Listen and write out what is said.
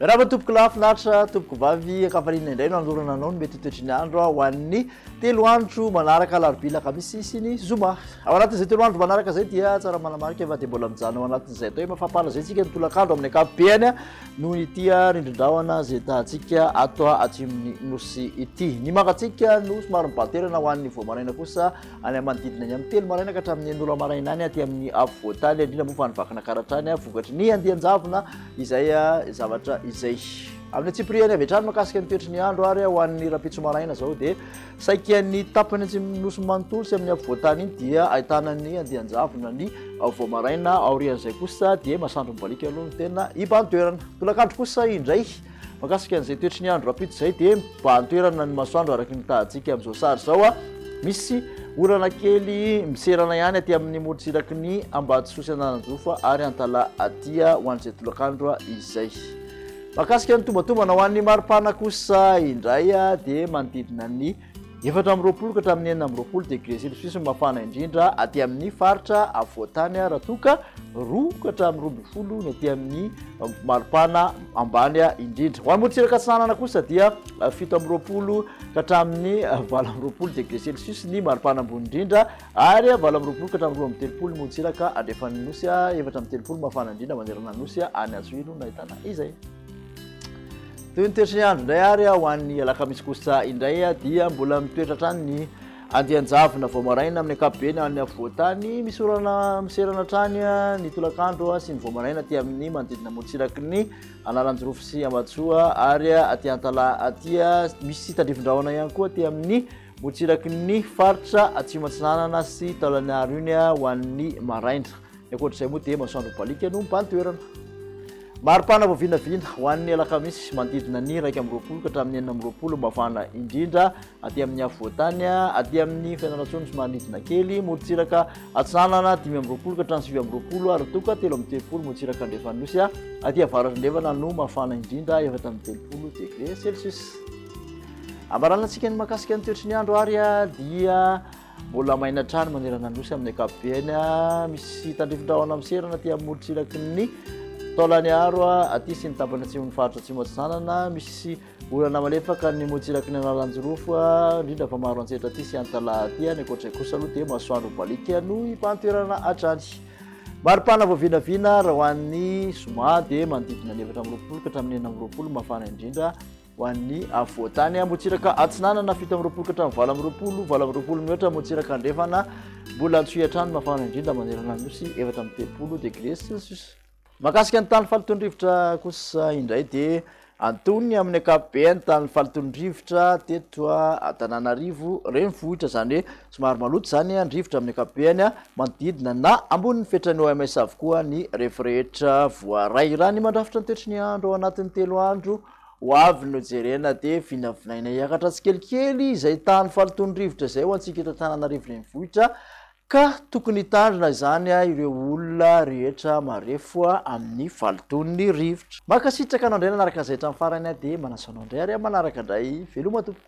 Raha tompoko lafinaritra tompoko vavy akafarina indray no andorana anao no mety toetry ny andro ho an'ny 3 andro manaraka alarobia lakamisy sy ny zoma. Ao anatin'izay 3 andro manaraka zay dia tsara manamarika fa dia mbola mijano ao anatin'izay atao hoe mafapala zay tsika nitolakandro amin'ny ankapobeny noho ity rindrin-drahona zay tahantsika ato atsimon'ny nosy ity. Ny mangatsika no somary mibaterana ho an'ny voamaraina kosa any manodidina ny amin'ny 3 maraina ka hatramin'ny 9 maraina any aty amin'ny afovoantany indrindra moa fa nivakana karatrany vokatry ny andian-javona izay zavatra izay amin'ny atsipriany avy hatrany makasika ny toetry ny andro ary ho an'ny rapitso maraina zao dia saika ny tapany nosy manontolo sy amin'ny afovoantany iny dia ahitana ny andian-javona ny voamaraina aorian'izay kosa dia masandro mibalika aloha ny tena ibantoerana. Tolakandro kosa indray makasika an'izay toetry ny andro rapitso zay dia bantoerana ny masoandro araky ny tahantsika amin'izao sary zao misy orana kely miserana ihany aty amin'ny morotsiraky ny Ambatosy Anananjofa ary Antala atia ho an'izay tolakandro izay. Makasika ny tombatombana ho an'ny maripana kosa indray dia manodidina ny 420 ka hatramin'ny 420 degré celsius mafana indrindra aty amin'ny faritra afovoantany raha toka 2 ka hatramin'ny 20 ny aty amin'ny maripana ambany indrindra. Ho an'ny morotsiraka Antsinanana kosa dia 720 ka hatramin'ny 420 degré celsius ny maripana ambony indrindra ary 420 ka hatramin'ny 230 morotsiraka andrefan'ny nosy 430 mafana indrindra manderana nosy any Antsovilo no ahitana izay. Toy ny toetry ny andro indray ary ho an'ny alakamisy kosa indray dia mbola mitoetra hatrany ny andian-javona voamaraina amin'ny ankapobeny any afovoantany misy orana miserana hatrany ny tolakandro sy ny voamaraina aty amin'ny manodidina morotsiraky ny Analanjorofo sy Ambatsoa ary aty Antala atia misy tandrifin-drahona ihany koa aty amin'ny morotsiraky ny faritra Atsimo Atsinanana sy Taolagnaro iny ho an'ny maraindra. Ankoatr'izay moa dia masoandro mibalika no mibantoerana. Maripana voavinavina ho an'ny alakamisy manodidina ny 120 ka hatramin'ny 420 mafana indrindra aty amin'ny afovoantany aty amin'ny Fianarantsoa sy manodidina kely morotsiraka Atsinanana 520 ka hatramin'ny 720 ary toka 330 morotsiraka andrefan'ny nosy aty avaratra andrefana no mafana indrindra 430 degré celsius. Ambaranantsika ny makasika ny toetry ny andro ary dia mbola maina trano manerana nosy amin'ny ankapobeny misy tandrifin-drahona miserana aty amin'ny morotsiraky ny Taolagnaro aty sy ny tapany atsimon'ny faritra Atsimo Atsinanana misy orana malefaka ny morotsiraky ny Analanjorofo indrindra fa maro antsetra aty sy Antala aty ny ankoatr'izay kosa aloha dia masoandro mibalika no ibantoerana hatrany. Maripana voavinavina raha ho an'ny zoma dia manodidina ny 420 ka hatramin'ny 920 mafana indrindra ho an'ny afovoantany morotsiraka Atsinanana 720 ka hatramin'ny 420 minitra morotsiraka andrefana mbola antsoy hatrany mafana indrindra manerana nosy 430 degré celsius. Makasika ny tany falitondrivotra kosa indray dia antony amin'ny ankapobeny tany falitondrivotra teto Antananarivo renivohitra zany hoe somary maloto zany andrivotra amin'ny ankapobeny manodidina na ambonin'ny fetrany OMS avokoa ny rehetrarehetra voaray. Raha ny mandrafitra ny toetry ny andro ao anatin'ny 3 andro ho avy no jerena dia vinavinaina hiakatra tsikelikely izay tany falitondrivotra izay ho antsika eto Antananarivo renivohitra ka tokony hitandrina izany ireo olona rehetra marefo amin'ny falitony rivotra. Makasitraka anao indray nanaraka izay hatramin'ny farany dia manasa anao indray ary manaraka indray veloma tompoko.